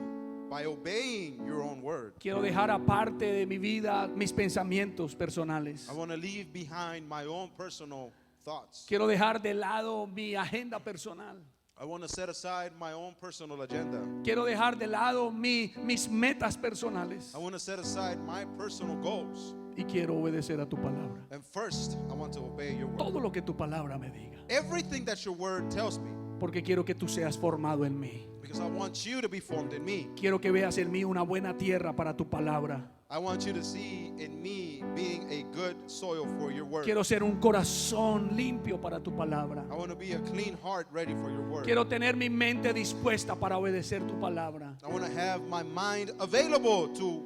by obeying your own word. Quiero dejar aparte de mi vida mis pensamientos personales. I want to leave behind my own personal thoughts. Quiero dejar de lado mi agenda personal. I want to set aside my own personal agenda. Quiero dejar de lado mis metas personales. I want to set aside my personal goals. Y quiero obedecer a tu palabra. And first, I want to obey your word. Todo lo que tu palabra me diga. Everything that your word tells me, Porque quiero que tú seas formado en mí. because I want you to be formed in me. Quiero que veas en mí una buena tierra para tu palabra. I want you to see in me being a good soil for your word. Quiero ser un corazón limpio para tu palabra. I want to be a clean heart ready for your word. Quiero tener mi mente dispuesta para obedecer tu palabra. I want to have my mind available to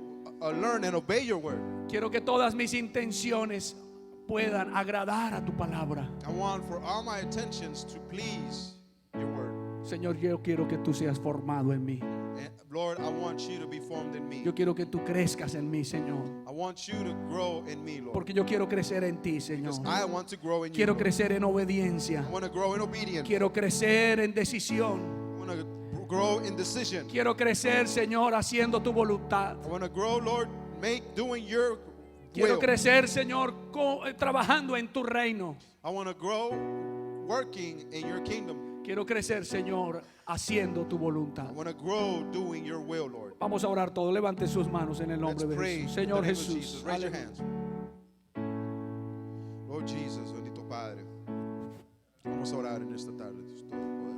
learn and obey your word. Quiero que todas mis intenciones puedan agradar a tu palabra. I want for all my attentions to please your word. Señor, yo quiero que tú seas formado en mí. And Lord, I want you to be formed in me. Yo quiero que tú crezcas en mí, Señor. I want you to grow in me, Lord. Porque yo quiero crecer en ti, Señor. Because I want to grow in you. Quiero Lord. crecer en obediencia. I want to grow in obedience. Quiero crecer en decisión. I want to grow in decision. Quiero crecer, Señor, haciendo tu voluntad. I want to grow, Lord, doing your Quiero will. crecer, Señor, trabajando en tu reino. I want to grow working in your kingdom. Quiero crecer, Señor, haciendo tu voluntad. I want to grow doing your will, Lord. Vamos a orar todo. Levante sus manos en el Let's nombre de pray. Jesús. in the Señor name of Jesús. Jesus. Raise your Aleluya. hands. Lord Jesus, bendito Padre. Vamos a orar en esta tarde, Dios Todopoderoso.